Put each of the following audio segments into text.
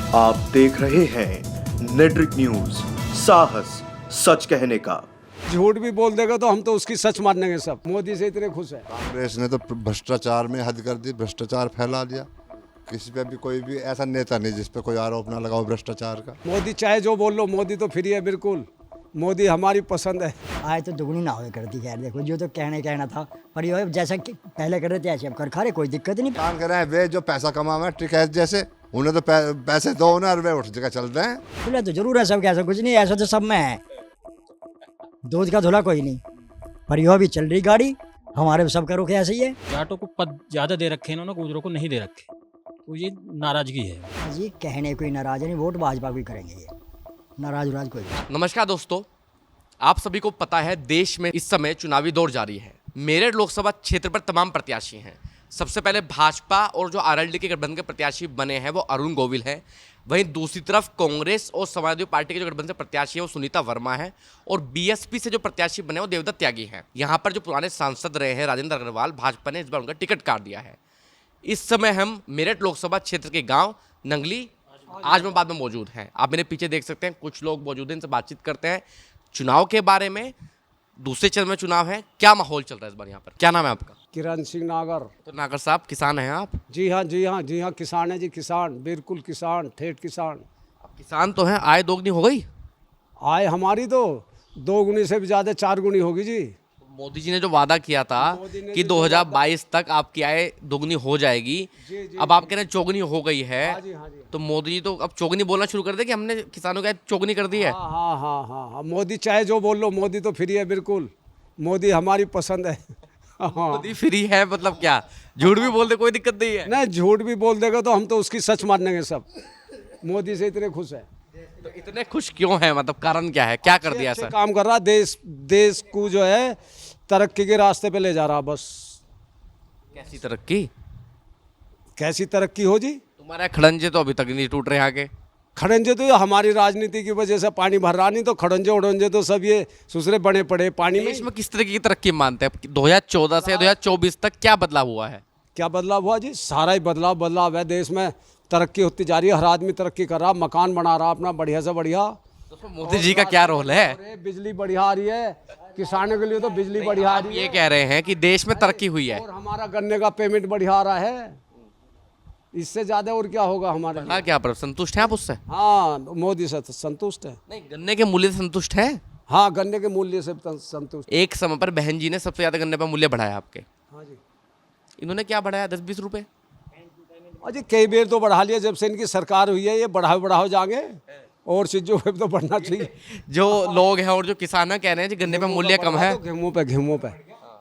आप देख रहे हैं नेट्रिक न्यूज, साहस सच कहने का। झूठ भी बोल देगा तो हम तो उसकी सच मानेंगे सब। मोदी से इतने खुश है। कांग्रेस ने तो भ्रष्टाचार में हद कर दी, भ्रष्टाचार फैला दिया। किसी पे भी कोई भी ऐसा नेता नहीं जिस पे कोई आरोप ना लगाओ भ्रष्टाचार का। मोदी चाहे जो बोल लो, मोदी तो फ्री है बिल्कुल। मोदी हमारी पसंद है। आए तो दुगनी ना हो करती खैर, देखो जो तो कहना था पर ये जैसा कि पहले कर रहे थे ऐसे अब कर खा रहे, कोई दिक्कत नहीं। काम कर रहे हैं वे जो पैसा कमा रहे हैं टिकैत जैसे, उन्हें तो पैसे दो ना, वे उठ जगह चलते हैं। धुला तो जरूर है सब, ऐसा कुछ नहीं, ऐसा तो सब में है। दूध का धुला कोई नहीं, पर यह भी चल रही गाड़ी हमारे सब का रुख ऐसे ही है। जाटों को पद ज्यादा दे रखे इन्होंने, गुजरों को नहीं दे रखे, तो ये नाराजगी है जी। कहने कोई नाराज नहीं, वोट भाजपा को ही करेंगे, ये नाराज उराज कोई नहीं। नमस्कार दोस्तों, आप सभी को पता है देश में इस समय चुनावी दौर जारी है। मेरठ लोकसभा क्षेत्र पर तमाम प्रत्याशी हैं। सबसे पहले भाजपा और जो आरएलडी के गठबंधन के प्रत्याशी बने हैं वो अरुण गोविल है। वहीं दूसरी तरफ कांग्रेस और समाजवादी पार्टी के जो गठबंधन से प्रत्याशी है वो सुनीता वर्मा है। और बीएसपी से जो प्रत्याशी बने वो देवदत्त त्यागी हैं। यहाँ पर जो पुराने सांसद रहे हैं राजेंद्र अग्रवाल, भाजपा ने इस बार उनका टिकट काट दिया है। इस समय हम मेरठ लोकसभा क्षेत्र के गाँव नंगली आजमाबाद में मौजूद हैं। आप मेरे पीछे देख सकते हैं, कुछ लोग मौजूद हैं, इनसे बातचीत करते हैं चुनाव के बारे में। दूसरे चरण में चुनाव है, क्या माहौल चल रहा है इस बार यहाँ पर? क्या नाम है आपका? किरण सिंह नागर। तो नागर साहब, किसान हैं आप? जी हाँ, जी हाँ, जी हाँ, किसान है जी, किसान, बिल्कुल किसान, ठेठ किसान। आप किसान तो हैं, आय दोगुनी हो गई? आय हमारी तो 2 गुनी से भी ज्यादा 4 गुनी होगी जी। मोदी जी ने जो वादा किया था कि 2022 तक आपकी आय दोगुनी हो जाएगी, अब आप कह रहे हैं चौगुनी हो गई है। हाँ जी, हाँ जी। तो मोदी जी तो अब चौगुनी बोलना शुरू कर दे कि हमने किसानों की आय चौगुनी कर दी है। हाँ हाँ हाँ हाँ हाँ, मोदी चाहे जो बोल लो, मोदी तो फ्री है बिल्कुल। मोदी हमारी पसंद है। हाँ, मोदी फ्री है मतलब क्या? झूठ भी बोल दे कोई दिक्कत नहीं है। नहीं, झूठ भी बोल देगा तो हम तो उसकी सच मानेंगे सब। मोदी से इतने खुश है। तो इतने खुश क्यों है, मतलब कारण क्या है, क्या कर दिया अच्छे सर? काम कर रहा, देश को जो है तरक्की के रास्ते पे ले जा रहा। बस कैसी तरक्की? कैसी तरक्की हो जी? तुम्हारे खड़ंजे तो अभी तक नहीं टूट रहे आगे। खड़ंजे तो हमारी राजनीति की वजह से पानी भर रहा, नहीं तो खड़ंजे उड़ंजे तो सब ये सुसरे बने पड़े पानी में। देश में किस तरह की तरक्की मानते हैं? 2014 से 2024 तक क्या बदलाव हुआ है? क्या बदलाव हुआ जी? सारा ही बदलाव है। देश में तरक्की होती जा रही है, हर आदमी तरक्की कर रहा, मकान बना रहा अपना बढ़िया से बढ़िया। तो मोदी जी का क्या रोल है? अरे बिजली बढ़िया आ रही है, किसानों के लिए तो बिजली बढ़िया आ रही है। ये कह रहे हैं कि देश में तरक्की हुई है। और हमारा गन्ने का पेमेंट बढ़िया आ रहा है। इससे ज्यादा और क्या होगा हमारे लिए? हाँ, क्या पर संतुष्ट हैं आप उससे? हाँ, मोदी से संतुष्ट है। नहीं, गन्ने के मूल्य से संतुष्ट है? हाँ, गन्ने के मूल्य से संतुष्ट। एक समय पर बहन जी ने सबसे ज्यादा गन्ने पर मूल्य बढ़ाया आपके। हाँ जी। इन्होंने क्या बढ़ाया? 10-20 रुपए? अजय कई बार तो बढ़ा लिया, जब से इनकी सरकार हुई है। ये बढ़ाओ जाएंगे और चीजों पे तो बढ़ना चाहिए। जो लोग हैं और जो किसान हैं कह रहे हैं कि गन्ने पर मूल्य कम है।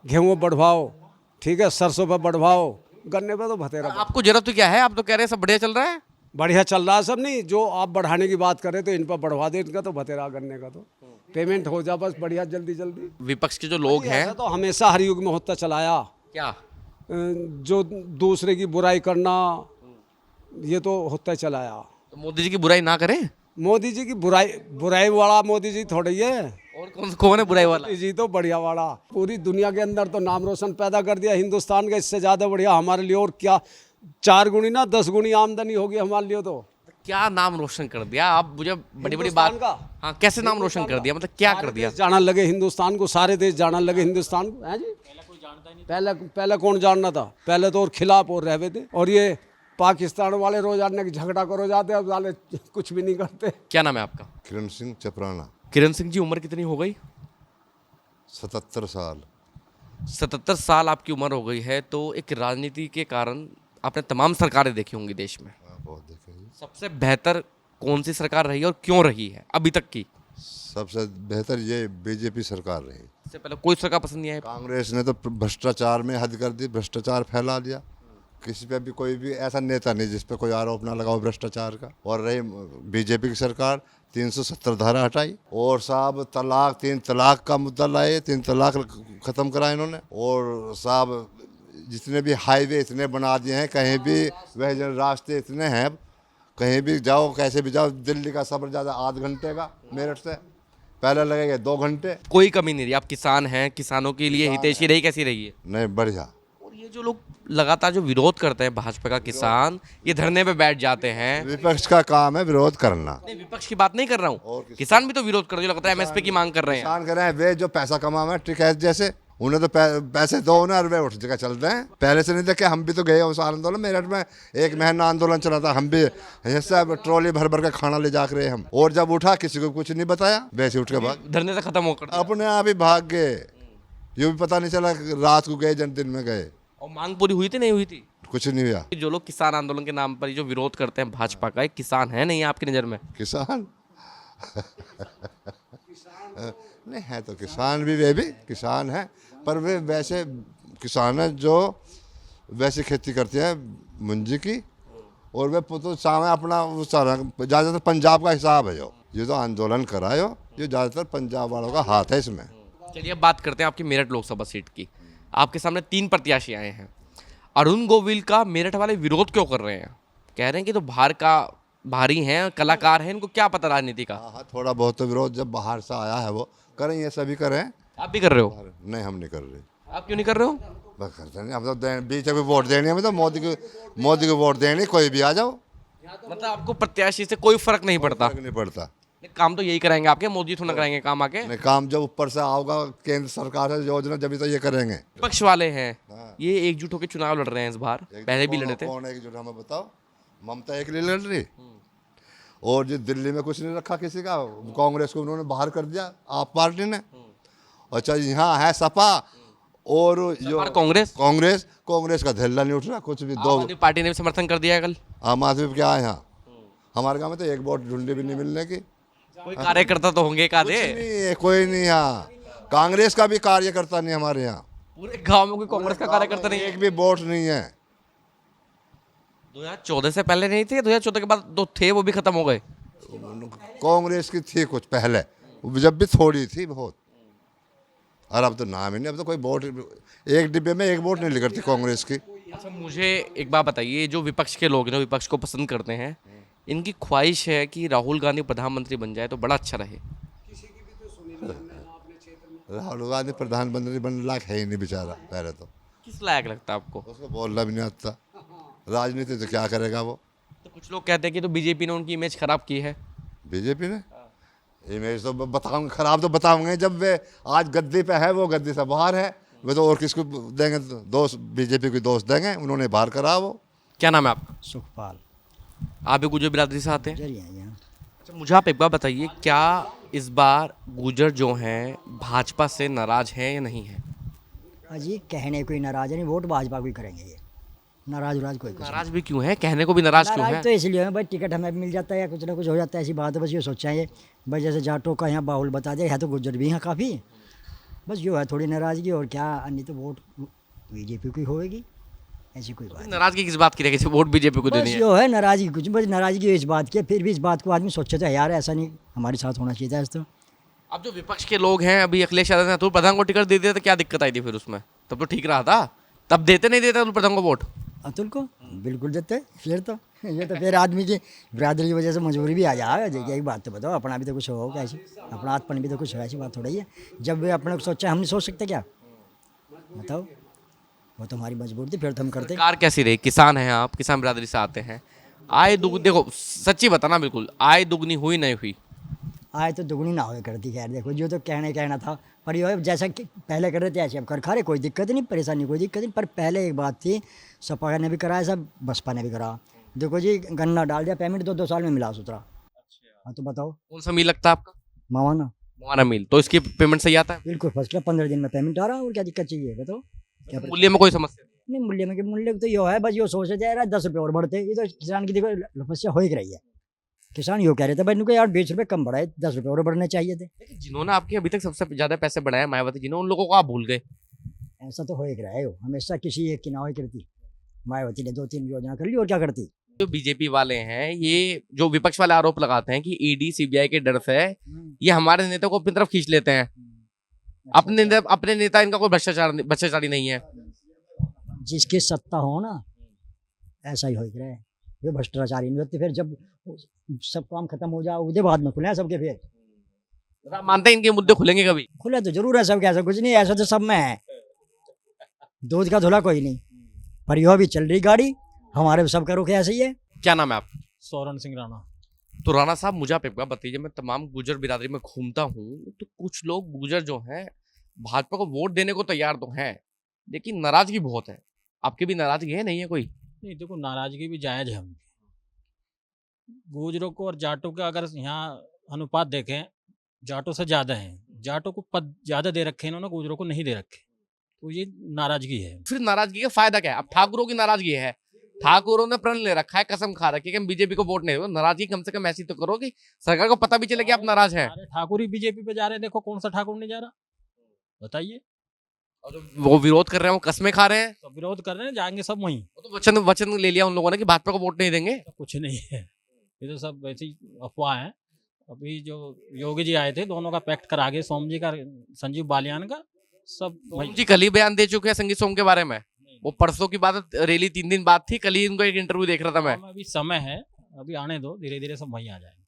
गेहूं बढ़वाओ, ठीक है, सरसों पे बढ़वाओ, गन्ने पे तो भतेरा। आपको जरूरत तो क्या है? आप तो कह रहे हैं सब बढ़िया चल रहा है। बढ़िया चल रहा है सब। नहीं, जो आप बढ़ाने की बात करें तो इन पर बढ़वा दे, इनका तो भतेरा, गन्ने का तो पेमेंट हो जा बस बढ़िया, जल्दी। विपक्ष के जो लोग हैं, ऐसा तो हमेशा हर युग में होता चलाया। क्या जो दूसरे की बुराई करना, ये तो होता ही चलाया। तो मोदी जी की बुराई ना करें? मोदी जी की बुराई वाला मोदी जी थोड़ा ही है। और कौन है बुराई वाला? मोदी जी तो बढ़िया वाला, पूरी दुनिया के अंदर तो नाम रोशन पैदा कर दिया हिंदुस्तान का। इससे ज्यादा बढ़िया हमारे लिए और क्या? 4 गुनी ना 10 गुनी आमदनी होगी हमारे लिए। तो क्या नाम रोशन कर दिया? आप मुझे बड़ी बात का। हाँ, कैसे नाम रोशन कर दिया, मतलब क्या कर दिया? जाना लगे हिंदुस्तान को, सारे देश जाना लगे हिंदुस्तान को। है जी? पहले कौन जानना था? पहले तो और खिलाफ और रहे थे। और ये पाकिस्तान वाले रोजाना झगड़ा करो जाते, अब वाले कुछ भी नहीं करते। क्या नाम है आपका? किरण सिंह चपराना। किरण सिंह जी, उम्र कितनी हो गई? 77 साल। 77 साल आपकी उम्र हो गई है। तो एक राजनीति के कारण आपने तमाम सरकारें देखी होंगी देश में। बहुत देखे जी। सबसे बेहतर कौन सी सरकार रही है और क्यों रही है अभी तक की? सबसे बेहतर ये बीजेपी सरकार रही। इससे पहले कोई सरकार पसंद नहीं आई? कांग्रेस ने तो भ्रष्टाचार में हद कर दी, भ्रष्टाचार फैला दिया। किसी पे भी कोई भी ऐसा नेता नहीं जिस पे कोई आरोप ना लगाओ भ्रष्टाचार का। और रही बीजेपी की सरकार, 370 धारा हटाई। और साहब 3 तलाक का मुद्दा लाए, 3 तलाक खत्म करा इन्होंने। और साहब जितने भी हाईवे इतने बना दिए हैं, कहीं भी वह रास्ते इतने हैं, कहीं भी जाओ, कैसे भी जाओ। दिल्ली का सफर ज़्यादा 8 घंटे का मेरठ से, पहले लगेगा 2 घंटे। कोई कमी नहीं रही। आप किसान हैं, किसानों के लिए हितैषी रही, कैसी रही है? नहीं, बढ़िया। ये जो लोग लगातार जो विरोध करते हैं भाजपा का, किसान ये धरने पे बैठ जाते हैं। विपक्ष का काम है विरोध करना। नहीं, विपक्ष की बात नहीं कर रहा हूँ, किसान भी तो विरोध कर रहे हैं, जो लगातार एमएसपी की मांग कर रहे हैं। किसान कर रहे हैं, वे जो पैसा कमा हैं टिकैत जैसे, उन्हें तो पैसे दो ना, वे उठ जगह चल रहे हैं। पहले से नहीं देखे, हम भी तो गए उस आंदोलन। मेरठ में 1 महीना आंदोलन चला था, हम भी हिस्सा ट्रॉली भर भर के खाना ले जा रहे हम। और जब उठा किसी को कुछ नहीं बताया, वैसे उठ के भाग, धरने से खत्म होकर अपने आप ही भाग गए। ये भी पता नहीं चला रात को गए जन दिन में गए। और मांग पूरी हुई थी नहीं हुई थी? कुछ नहीं हुआ। जो लोग किसान आंदोलन के नाम पर जो विरोध करते हैं भाजपा का, एक किसान है नहीं आपकी नज़र में? किसान नहीं है तो किसान भी, वे भी किसान हैं, पर वे वैसे किसान हैं जो वैसे खेती करते हैं मुंजी की, और वे तो सामने अपना सारा ज़्यादातर पंजाब का हिसाब है। जो ये तो आंदोलन करायो, ये ज़्यादातर पंजाब वालों का हाथ है इसमें। चलिए अब बात करते हैं आपकी मेरठ लोकसभा सीट की। आपके सामने 3 प्रत्याशी आए हैं। अरुण गोविल का मेरठ वाले विरोध क्यों कर रहे हैं? कह रहे हैं कि तो बाहर का भारी हैं, कलाकार हैं, इनको क्या पता राजनीति का। हाँ, थोड़ा बहुत तो विरोध जब बाहर से आया है वो करें, ये सभी करें। आप भी कर रहे हो? नहीं, हम नहीं कर रहे। आप क्यों नहीं कर रहे हो? बस करते नहीं, हम तो बीच में वोट देनी है, हमें तो मोदी को वोट देनी, कोई भी आ जाओ। मतलब आपको प्रत्याशी से कोई फर्क नहीं पड़ता? फर्क नहीं पड़ता। काम तो यही कराएंगे आपके, मोदी थोड़ा कराएंगे काम आके। नहीं, काम जब ऊपर से आओगा केंद्र सरकार से योजना, जब तो ये करेंगे। विपक्ष वाले हैं ये एकजुट होकर चुनाव लड़ रहे हैं इस बार, पहले भी लड़े थे। कौन एकजुट हमें बताओ? ममता एक लिए लड़ रही, और जो दिल्ली में कुछ नहीं रखा किसी का, कांग्रेस को उन्होंने बाहर कर दिया आप पार्टी ने। अच्छा, यहाँ है सपा और जो कांग्रेस का धल्ला नहीं उठ रहा कुछ भी। आम आदमी पार्टी ने भी समर्थन कर दिया है कल। आम आदमी क्या है यहाँ? हमारे गाँव में तो एक वोट ढूंढे भी नहीं मिलने की। कोई कार्यकर्ता तो होंगे एक आधे? नहीं है, कोई नहीं यहाँ। कांग्रेस का भी कार्यकर्ता नहीं हमारे यहाँ। पूरे गांव में कोई कांग्रेस का कार्यकर्ता नहीं है? एक भी वोट नहीं है। 2014 से पहले नहीं थे? 2014 के बाद 2 थे, वो भी खत्म हो गए। कांग्रेस की थी कुछ पहले, जब भी थोड़ी थी बहुत, और अब तो नाम ही नहीं। अब तो कोई वोट, एक डिब्बे में एक वोट नहीं निकलती कांग्रेस की। अच्छा, मुझे एक बात बताइए, जो विपक्ष के लोग हैं, जो विपक्ष को पसंद करते हैं, इनकी ख्वाहिश है कि राहुल गांधी प्रधानमंत्री बन जाए तो बड़ा अच्छा रहे। राहुल गांधी प्रधानमंत्री बनने लायक है ही नहीं बेचारा। पहले तो किस लायक लगता है आपको? उसको बोलना भी नहीं आता। राजनीति तो क्या करेगा वो? तो कुछ लोग कहते हैं कि तो बीजेपी ने उनकी इमेज खराब की है। बीजेपी ने इमेज तो बताऊंगे, खराब तो बताऊंगे जब वे आज गद्दी पे है, वो गद्दी से बाहर है। वे तो और किसको देंगे? दोस्त बीजेपी को दोस्त देंगे, उन्होंने बाहर करा वो। क्या नाम है आपका? सुखपाल आप भी गुजर बिरादरी से आते हैं? जरिए यहाँ। अच्छा, मुझे आप एक बात बताइए, क्या इस बार गुजर जो हैं भाजपा से नाराज हैं या नहीं है? अजी कहने कोई नाराज नहीं, वोट भाजपा को ही करेंगे ये। नाराज उराज कोई कुछ नाराज भी क्यों है? कहने को भी नाराज क्यों नाराज है? तो इसलिए है भाई, टिकट हमें भी मिल जाता है या कुछ ना कुछ हो जाता है, ऐसी बात है। बस ये सोचा है भाई, जैसे जाटों का यहाँ बाहुल बता दिया है, तो गुजर भी हैं काफ़ी। बस यो है थोड़ी नाराज़गी, और क्या, अन्य तो वोट बीजेपी की होएगी, ऐसी कोई बात नहीं। नाराजगी किस बात की रहेगी जब वोट बीजेपी को बस देनी है? यो है नाराज़गी, कुछ बस नाराज़गी इस बात की। फिर भी इस बात को आदमी सोचे तो यार ऐसा नहीं हमारे साथ होना चाहिए था ऐसा। तो अब जो विपक्ष के लोग हैं, अभी अखिलेश यादव ने अतुल प्रधान को टिकट दे दिया तो क्या दिक्कत आई थी फिर उसमें? तब तो ठीक रहा था, तब देते नहीं देते अतुल प्रधान को वोट? अतुल को बिल्कुल देते फिर तो। ये तो फिर आदमी की बिरादरी की वजह से मजबूरी भी आ जाएगा। देखिए एक बात तो बताओ, अपना भी तो कुछ होगा ऐसी, अपना आत्मन भी तो कुछ हो, ऐसी बात थोड़ी है। जब वे अपने को सोचा, हम नहीं सोच सकते क्या? बताओ, वो तो हमारी मजबूरी थी, फिर तो हम करते। सरकार कैसी रही? किसान हैं आप, किसान बिरादरी से आते हैं, आय दुगनी, देखो सच्ची बताना बिल्कुल, आय दुगनी हुई नहीं हुई? आए तो दुगनी ना हो करती। खैर देखो, जो तो कहना था, पर ये जैसा कि पहले कर रहे थे ऐसे अब कर खा रहे, कोई दिक्कत नहीं, परेशानी कोई दिक्कत नहीं। पर पहले एक बात थी, सपा ने भी कराया, सब बसपा ने भी करा। देखो जी, गन्ना डाल दिया, पेमेंट 2-2 साल में मिला सुतरा। हाँ तो बताओ, कौन सा मिल लगता है आपका? मावाना मोहाना मिल, तो इसकी पेमेंट सही आता है? बिल्कुल फर्स्ट क्लास, 15 दिन में पेमेंट आ रहा है, और क्या दिक्कत चाहिए बताओ? क्या मूल्य में कोई समस्या नहीं, मूल्य में मूल्य तो ये है, बस ये सोचे जा रहा है 10 रुपये और बढ़ते। ये तो किसान की देखो समस्या हो ही रही है। किसान यो कह रहे थे भाई इनको यार 20 रुपये कम बढ़ाए, 10 रुपये और बढ़ने चाहिए थे। है? जिन्होंने आपके अभी तक सबसे ज्यादा पैसे बढ़ाए मायावती जी ने, उन लोगों को आप भूल गए। ऐसा तो हो ही रहा है, हमेशा किसी एक की ना हो करती। मायावती ने 2-3 योजना कर ली, और क्या करती। जो बीजेपी वाले हैं, ये जो विपक्ष वाले आरोप लगाते हैं कि ईडी सीबीआई के डर से ये हमारे नेता को अपनी तरफ खींच लेते हैं। अपने नेता इनका कोई भ्रष्टाचारी नहीं है। जिसकी सत्ता हो ना, ऐसा ही हो रहा है। ये भ्रष्टाचारी नहीं होते, फिर जब सब काम खत्म हो जाए उसके बाद में खुले सबके। फिर आप मानते हैं इनके मुद्दे खुलेंगे कभी? खुले तो जरूर है सबके, ऐसा कुछ नहीं, ऐसा तो सब में है। दूध का धुला कोई नहीं, पर यह भी चल रही गाड़ी, हमारे सबका रुख ऐसे ही है। क्या नाम है आप? सोरन सिंह राणा। तो राणा साहब मुझे आप एक बात बताइए, मैं तमाम गुजर बिरादरी में घूमता हूँ तो कुछ लोग गुजर जो हैं भाजपा को वोट देने को तैयार तो हैं, लेकिन नाराजगी बहुत है। आपकी भी नाराजगी है, नहीं है कोई? नहीं देखो, नाराजगी भी जायज है उनकी। गुजरों को और जाटों का अगर यहाँ अनुपात देखें, जाटों से ज़्यादा है। जाटों को पद ज़्यादा दे रखे हैं इन्होंने, गुजरों को नहीं दे रखे, तो ये नाराजगी है। फिर नाराजगी का फायदा क्या है? अब ठाकुरों की नाराजगी है, ठाकुरों ने प्रण ले रखा है, कसम खा रखी है कि हम बीजेपी को वोट नहीं देंगे। नाराजगी कम से कम ऐसी तो करो कि सरकार को पता भी चले कि आप नाराज हैं। अरे ठाकुर ही बीजेपी पे जा रहे हैं, देखो कौन सा ठाकुर नहीं जा रहा, बताइए। और जो वो विरोध कर रहे हैं वो कस्में खा रहे हैं, तो विरोध कर रहे हैं, जाएंगे सब वहीं। वो तो वचन वचन ले लिया उन लोगों ने कि भाजपा को वोट नहीं देंगे। कुछ नहीं है, ये तो सब वैसी अफवाह है। अभी जो योगी जी आए थे, दोनों का पैक्ट करा के, सोम जी का, संजीव बालियान का, सब वहीं। जी कल ही बयान दे चुके हैं संगीत सोम के बारे में। वो परसों की बात, रैली 3 दिन बाद थी, कल ही इनको एक इंटरव्यू देख रहा था मैं। अभी समय है, अभी आने दो, धीरे धीरे सब वहीं आ जाएंगे।